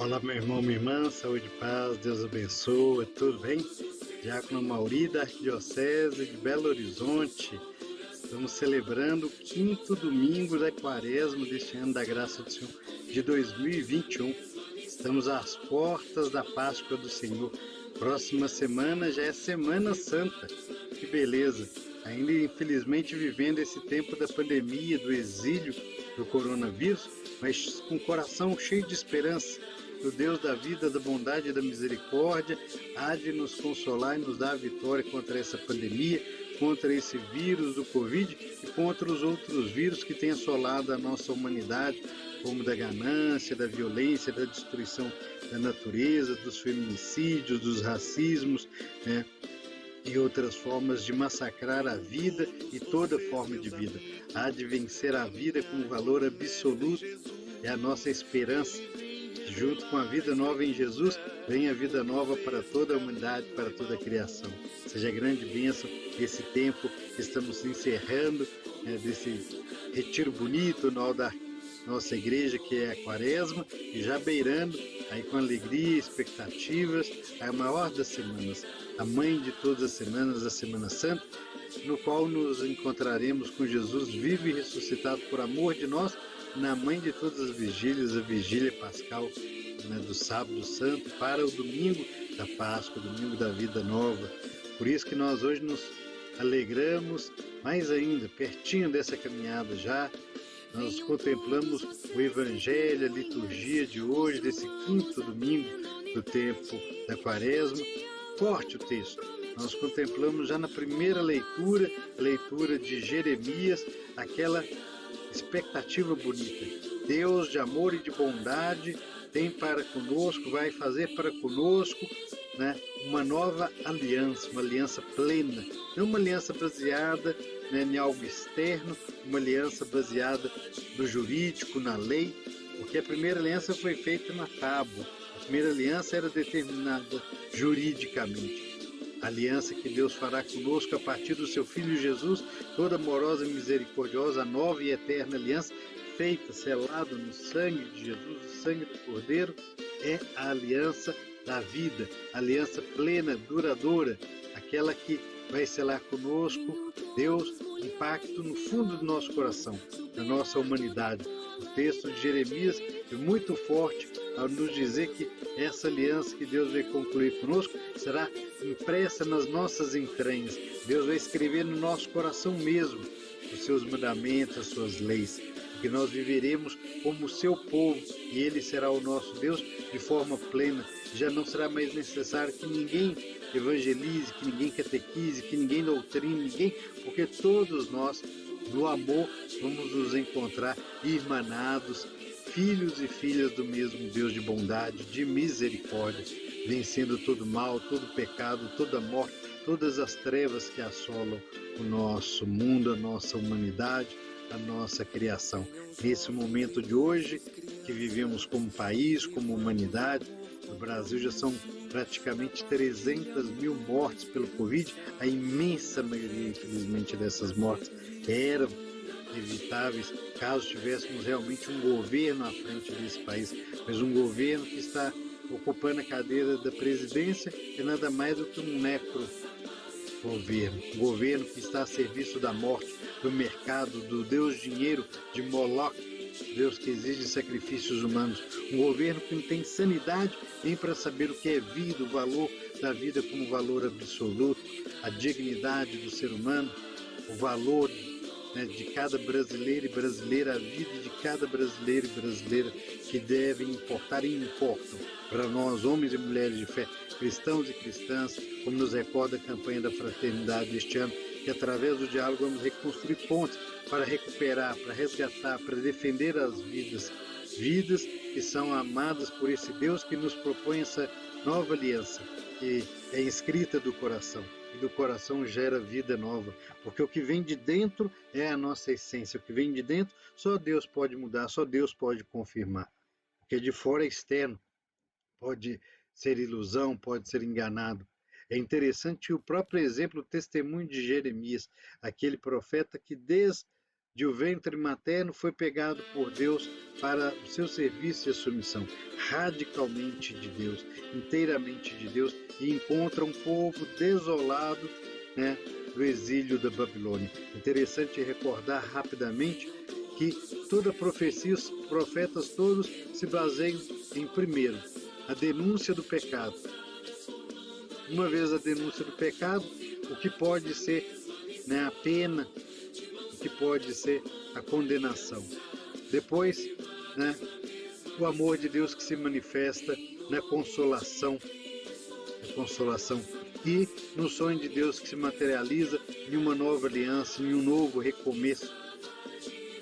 Olá, meu irmão, minha irmã, saúde e paz, Deus abençoe, tudo bem? Diácono Mauri, da Arquidiocese de Belo Horizonte. Estamos celebrando o quinto domingo da quaresma deste ano da graça do Senhor de 2021. Estamos às portas da Páscoa do Senhor. Próxima semana já é Semana Santa. Que beleza! Ainda infelizmente vivendo esse tempo da pandemia, do exílio do coronavírus, mas com o coração cheio de esperança. O Deus da vida, da bondade e da misericórdia há de nos consolar e nos dar a vitória contra essa pandemia, contra esse vírus do Covid e contra os outros vírus que têm assolado a nossa humanidade, como da ganância, da violência, da destruição da natureza, dos feminicídios, dos racismos, né? E outras formas de massacrar a vida e toda forma de vida. Há de vencer a vida com um valor absoluto, é a nossa esperança. Junto com a vida nova em Jesus, vem a vida nova para toda a humanidade, para toda a criação. Seja grande bênção esse tempo que estamos encerrando, desse retiro bonito da nossa igreja, que é a Quaresma, e já beirando, aí com alegria, expectativas, a maior das semanas, a mãe de todas as semanas, a Semana Santa, no qual nos encontraremos com Jesus vivo e ressuscitado por amor de nós, na mãe de todas as vigílias, a vigília pascal, do sábado santo, para o domingo da Páscoa, o domingo da vida nova. Por isso que nós hoje nos alegramos mais ainda, pertinho dessa caminhada já, nós contemplamos o Evangelho, a liturgia de hoje, desse quinto domingo do tempo da Quaresma. Forte o texto. Nós contemplamos já na primeira leitura, a leitura de Jeremias, aquela expectativa bonita. Deus de amor e de bondade tem para conosco, vai fazer para conosco, né, uma nova aliança, uma aliança plena, não uma aliança baseada, né, em algo externo, uma aliança baseada no jurídico, na lei, porque a primeira aliança foi feita na tábua, a primeira aliança era determinada juridicamente. A aliança que Deus fará conosco a partir do seu Filho Jesus, toda amorosa e misericordiosa, nova e eterna aliança, feita, selada no sangue de Jesus, o sangue do Cordeiro, é a aliança da vida, a aliança plena, duradoura, aquela que vai selar conosco, Deus, um pacto no fundo do nosso coração, da nossa humanidade. O texto de Jeremias é muito forte ao nos dizer que essa aliança que Deus vai concluir conosco será impressa nas nossas entranhas. Deus vai escrever no nosso coração mesmo os seus mandamentos, as suas leis, que nós viveremos como o seu povo e Ele será o nosso Deus de forma plena. Já não será mais necessário que ninguém evangelize, que ninguém catequize, que ninguém doutrine ninguém, porque todos nós, no amor, vamos nos encontrar irmanados, filhos e filhas do mesmo Deus de bondade, de misericórdia, vencendo todo mal, todo pecado, toda morte, todas as trevas que assolam o nosso mundo, a nossa humanidade, a nossa criação. Nesse momento de hoje, que vivemos como país, como humanidade, no Brasil já são praticamente 300 mil mortes pelo Covid, a imensa maioria, infelizmente, dessas mortes eram evitáveis caso tivéssemos realmente um governo à frente desse país, mas um governo que está ocupando a cadeira da presidência é nada mais do que um necro-governo, um governo que está a serviço da morte, do mercado, do Deus dinheiro, de Moloch, Deus que exige sacrifícios humanos, um governo que não tem sanidade nem para saber o que é vida, o valor da vida como valor absoluto, a dignidade do ser humano, o valor, né, de cada brasileiro e brasileira, a vida de cada brasileiro e brasileira que devem importar e importam para nós, homens e mulheres de fé, cristãos e cristãs, como nos recorda a campanha da fraternidade deste ano, que através do diálogo vamos reconstruir pontes para recuperar, para resgatar, para defender as vidas, vidas que são amadas por esse Deus que nos propõe essa nova aliança, que é escrita do coração, e do coração gera vida nova, porque o que vem de dentro é a nossa essência, o que vem de dentro só Deus pode mudar, só Deus pode confirmar, porque de fora é externo, pode ser ilusão, pode ser enganado. É interessante o próprio exemplo, o testemunho de Jeremias, aquele profeta que desde de o ventre materno, foi pegado por Deus para o seu serviço e a sua missão, radicalmente de Deus, inteiramente de Deus, e encontra um povo desolado, né, do exílio da Babilônia. Interessante recordar rapidamente que toda a profecia, os profetas todos se baseiam em, primeiro, a denúncia do pecado. Uma vez a denúncia do pecado, o que pode ser, né, a pena, o que pode ser a condenação. Depois, né, o amor de Deus que se manifesta na consolação, e no sonho de Deus que se materializa em uma nova aliança, em um novo recomeço,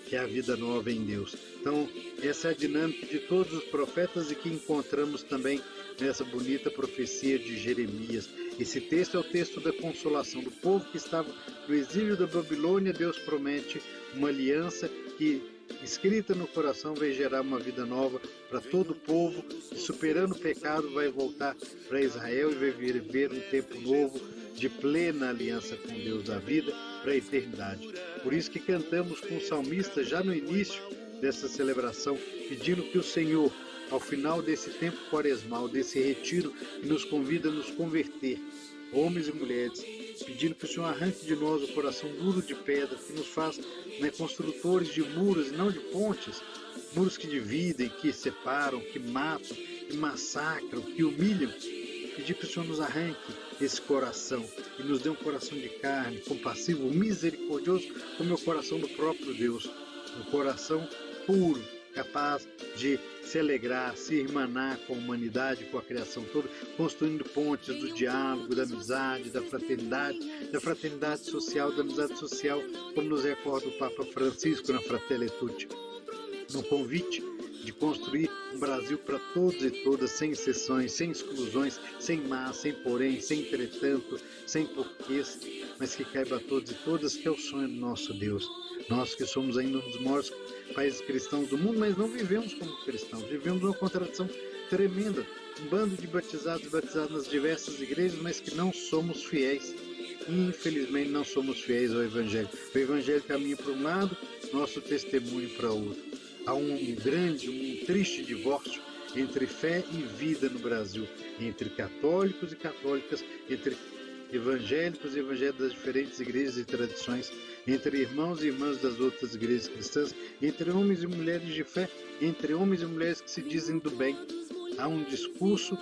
que é a vida nova em Deus. Então, essa é a dinâmica de todos os profetas e que encontramos também nessa bonita profecia de Jeremias. Esse texto é o texto da consolação do povo que estava no exílio da Babilônia. Deus promete uma aliança que, escrita no coração, vai gerar uma vida nova para todo o povo, e superando o pecado vai voltar para Israel e vai viver um tempo novo de plena aliança com Deus da vida para a eternidade. Por isso que cantamos com o salmista já no início dessa celebração, pedindo que o Senhor, ao final desse tempo quaresmal, desse retiro que nos convida a nos converter, homens e mulheres, pedindo que o Senhor arranque de nós o coração duro de pedra, que nos faz, né, construtores de muros e não de pontes, muros que dividem, que separam, que matam, que massacram, que humilham. Pedir que o Senhor nos arranque esse coração e nos dê um coração de carne, compassivo, misericordioso, como é o coração do próprio Deus. Um coração puro, capaz de se alegrar, se irmanar com a humanidade, com a criação toda, construindo pontes do diálogo, da amizade, da fraternidade social, da amizade social, como nos recorda o Papa Francisco na Fratelli Tutti, no convite de construir um Brasil para todos e todas, sem exceções, sem exclusões, sem mas, sem porém, sem entretanto, sem porquês, mas que caiba a todos e todas, que é o sonho do nosso Deus. Nós que somos ainda um dos maiores países cristãos do mundo, mas não vivemos como cristãos, vivemos uma contradição tremenda, um bando de batizados e batizados nas diversas igrejas, mas que não somos fiéis. Infelizmente não somos fiéis ao Evangelho. O Evangelho caminha para um lado, nosso testemunho para outro. Há um grande, um triste divórcio entre fé e vida no Brasil, entre católicos e católicas, entre evangélicos e evangélicos das diferentes igrejas e tradições, entre irmãos e irmãs das outras igrejas cristãs, entre homens e mulheres de fé, entre homens e mulheres que se dizem do bem. Há um discurso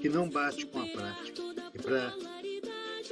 que não bate com a prática. E para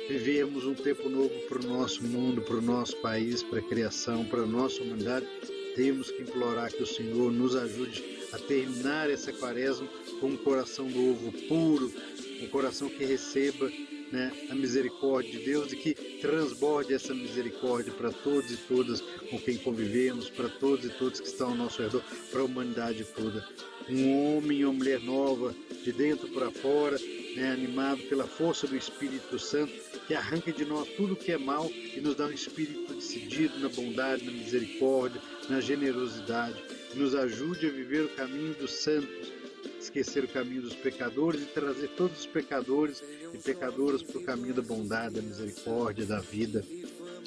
vivermos um tempo novo para o nosso mundo, para o nosso país, para a criação, para a nossa humanidade, temos que implorar que o Senhor nos ajude a terminar essa quaresma com um coração novo, puro, um coração que receba, né, a misericórdia de Deus e que transborde essa misericórdia para todos e todas com quem convivemos, para todos e todas que estão ao nosso redor, para a humanidade toda. Um homem ou mulher nova, de dentro para fora, né, animado pela força do Espírito Santo, que arranca de nós tudo que é mal e nos dá um espírito decidido na bondade, na misericórdia, na generosidade, e nos ajude a viver o caminho dos santos, esquecer o caminho dos pecadores e trazer todos os pecadores e pecadoras para o caminho da bondade, da misericórdia, da vida.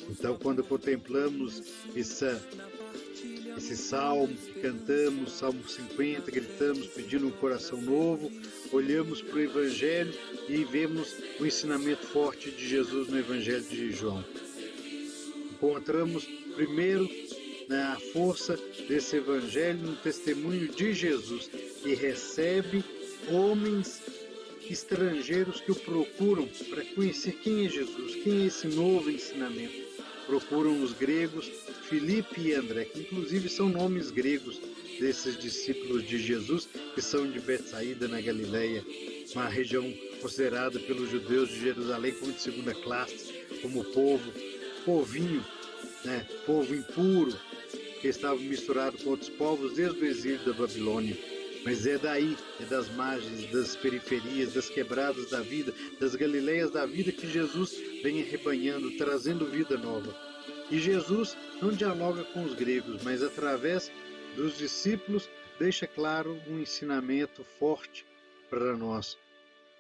Então, quando contemplamos esse salmo que cantamos, Salmo 50, gritamos pedindo um coração novo, olhamos para o Evangelho e vemos o ensinamento forte de Jesus no Evangelho de João. Encontramos primeiro, né, a força desse Evangelho no testemunho de Jesus, que recebe homens estrangeiros que o procuram para conhecer quem é Jesus, quem é esse novo ensinamento. Procuram os gregos, Filipe e André, que inclusive são nomes gregos desses discípulos de Jesus, que são de Betsaída, na Galileia, uma região considerada pelos judeus de Jerusalém como de segunda classe, como povinho, né, povo impuro, que estava misturado com outros povos desde o exílio da Babilônia. Mas é daí, é das margens, das periferias, das quebradas da vida, das Galileias da vida que Jesus vem arrebanhando, trazendo vida nova. E Jesus não dialoga com os gregos, mas através dos discípulos deixa claro um ensinamento forte para nós.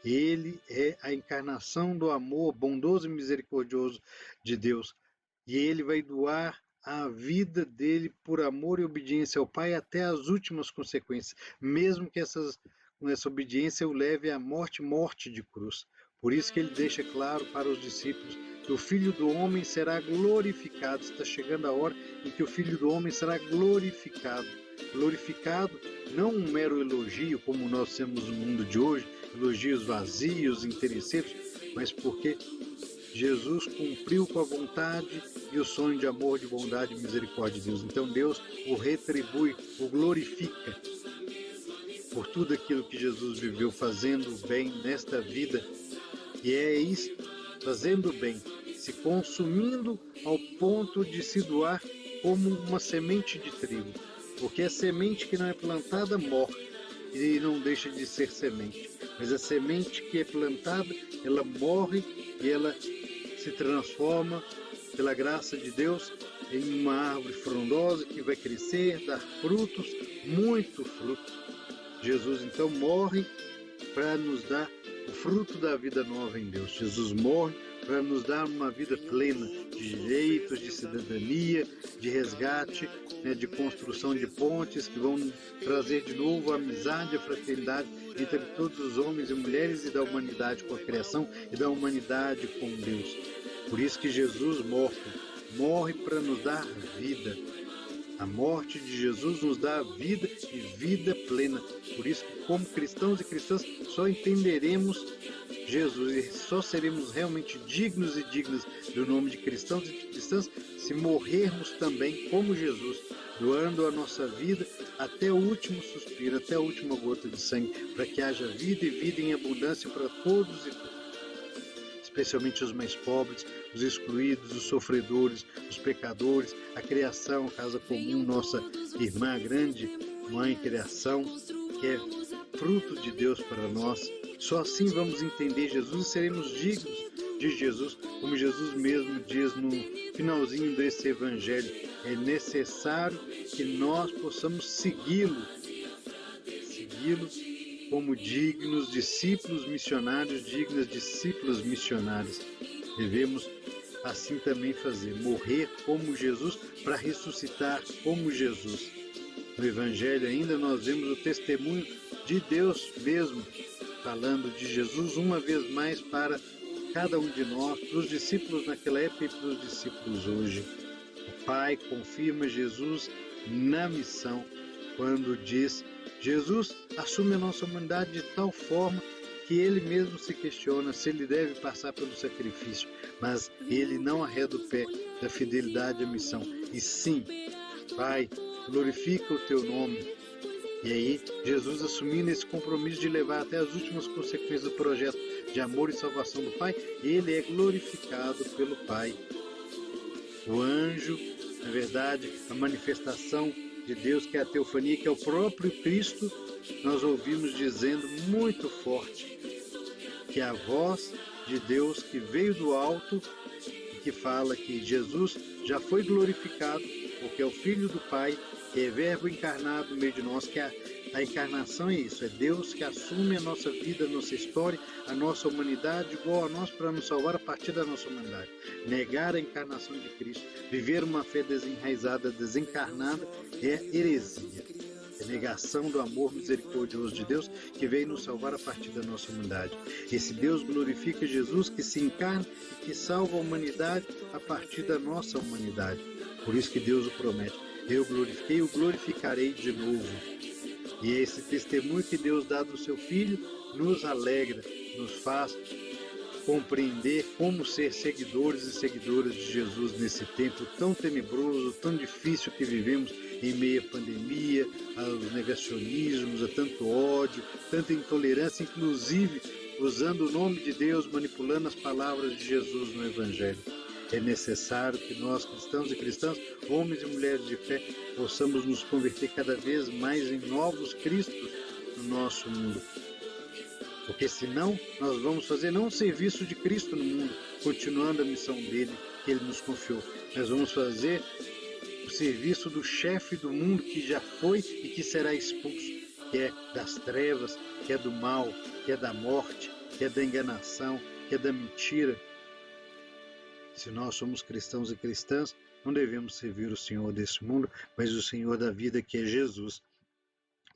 Ele é a encarnação do amor bondoso e misericordioso de Deus. E ele vai doar a vida dele por amor e obediência ao Pai até as últimas consequências, mesmo que com essa obediência o leve à morte, morte de cruz. Por isso que ele deixa claro para os discípulos que o Filho do Homem será glorificado. Está chegando a hora em que o Filho do Homem será glorificado. Glorificado, não um mero elogio, como nós temos no mundo de hoje, elogios vazios, interesseiros, mas porque Jesus cumpriu com a vontade e o sonho de amor, de bondade e misericórdia de Deus. Então Deus o retribui, o glorifica por tudo aquilo que Jesus viveu fazendo bem nesta vida. E é isso, fazendo bem, se consumindo ao ponto de se doar como uma semente de trigo. Porque a semente que não é plantada morre e não deixa de ser semente. Mas a semente que é plantada, ela morre e ela se transforma, pela graça de Deus, em uma árvore frondosa que vai crescer, dar frutos, muito fruto. Jesus então morre para nos dar o fruto da vida nova em Deus. Jesus morre para nos dar uma vida plena de direitos, de cidadania, de resgate, de construção de pontes que vão trazer de novo a amizade, a fraternidade entre todos os homens e mulheres e da humanidade com a criação e da humanidade com Deus. Por isso que Jesus morre para nos dar vida. A morte de Jesus nos dá vida e vida plena. Por isso que, como cristãos e cristãs, só entenderemos Jesus e só seremos realmente dignos e dignas do nome de cristãos e de cristãs se morrermos também como Jesus, doando a nossa vida até o último suspiro, até a última gota de sangue, para que haja vida e vida em abundância para todos e todas, especialmente os mais pobres, os excluídos, os sofredores, os pecadores, a criação, a casa comum, nossa irmã, grande mãe criação, que é fruto de Deus para nós. Só assim vamos entender Jesus e seremos dignos de Jesus, como Jesus mesmo diz no finalzinho desse evangelho. É necessário que nós possamos segui-lo como dignos discípulos missionários, dignas discípulas missionárias. Devemos assim também fazer, morrer como Jesus para ressuscitar como Jesus. No Evangelho ainda nós vemos o testemunho de Deus mesmo, falando de Jesus uma vez mais para cada um de nós, para os discípulos naquela época e para os discípulos hoje. O Pai confirma Jesus na missão quando diz: Jesus assume a nossa humanidade de tal forma que ele mesmo se questiona se ele deve passar pelo sacrifício, mas ele não arreda o pé da fidelidade à missão. E sim, Pai, glorifica o teu nome. E aí, Jesus assumindo esse compromisso de levar até as últimas consequências do projeto de amor e salvação do Pai, ele é glorificado pelo Pai. O anjo, na verdade, a manifestação de Deus, que é a teofania, que é o próprio Cristo, nós ouvimos dizendo muito forte que a voz de Deus que veio do alto e que fala que Jesus já foi glorificado porque é o Filho do Pai, que é verbo encarnado no meio de nós, que a encarnação é isso, é Deus que assume a nossa vida, a nossa história, a nossa humanidade igual a nós para nos salvar a partir da nossa humanidade. Negar a encarnação de Cristo, viver uma fé desenraizada, desencarnada, é heresia. É negação do amor misericordioso de Deus que veio nos salvar a partir da nossa humanidade. Esse Deus glorifica Jesus que se encarna e que salva a humanidade a partir da nossa humanidade. Por isso que Deus o promete: eu glorifiquei e o glorificarei de novo. E esse testemunho que Deus dá do seu Filho nos alegra, nos faz compreender como ser seguidores e seguidoras de Jesus nesse tempo tão tenebroso, tão difícil que vivemos em meio à pandemia, aos negacionismos, a tanto ódio, tanta intolerância, inclusive usando o nome de Deus, manipulando as palavras de Jesus no Evangelho. É necessário que nós, cristãos e cristãs, homens e mulheres de fé, possamos nos converter cada vez mais em novos Cristos no nosso mundo. Porque senão nós vamos fazer não o serviço de Cristo no mundo, continuando a missão dele que ele nos confiou. Nós vamos fazer o serviço do chefe do mundo que já foi e que será expulso, que é das trevas, que é do mal, que é da morte, que é da enganação, que é da mentira. Se nós somos cristãos e cristãs, Não devemos servir o Senhor desse mundo, mas o Senhor da vida, que é Jesus.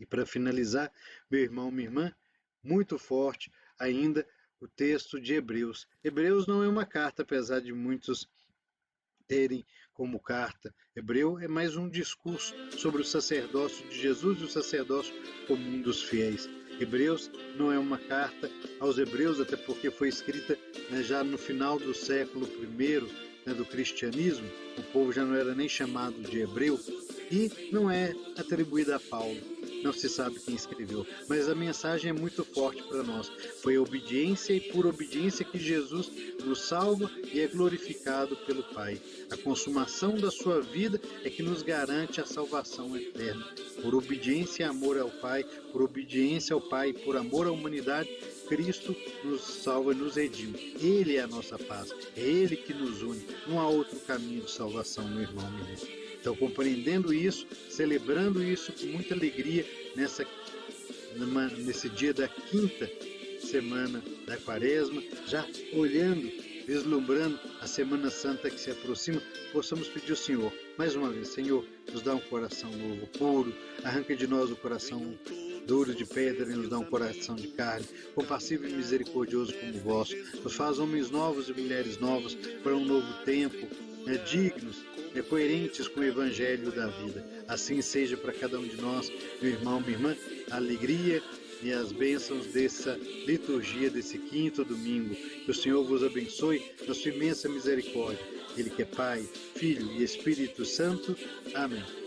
E para finalizar, meu irmão, minha irmã, muito forte ainda o texto de Hebreus. Hebreus não é uma carta, apesar de muitos terem como carta. Hebreu é mais um discurso sobre o sacerdócio de Jesus e o sacerdócio comum dos fiéis. Hebreus não é uma carta aos hebreus, até porque foi escrita já no final do século I do cristianismo. O povo já não era nem chamado de hebreu e não é atribuída a Paulo. Não se sabe quem escreveu, mas a mensagem é muito forte para nós. Foi a obediência e por obediência que Jesus nos salva e é glorificado pelo Pai. A consumação da sua vida é que nos garante a salvação eterna. Por obediência e amor ao Pai, por obediência ao Pai e por amor à humanidade, Cristo nos salva e nos redime. Ele é a nossa paz, é Ele que nos une. Não há outro caminho de salvação, meu irmão, minha irmã. Então, compreendendo isso, celebrando isso com muita alegria nesse dia da quinta semana da Quaresma, já olhando, vislumbrando a Semana Santa que se aproxima, possamos pedir ao Senhor, mais uma vez, Senhor, nos dá um coração novo, puro, arranca de nós o coração duro de pedra e nos dá um coração de carne, compassivo e misericordioso como o vosso, nos faz homens novos e mulheres novas para um novo tempo, dignos, coerentes com o Evangelho da vida. Assim seja para cada um de nós, meu irmão, minha irmã, a alegria e as bênçãos dessa liturgia, desse quinto domingo. Que o Senhor vos abençoe na sua imensa misericórdia. Ele que é Pai, Filho e Espírito Santo. Amém.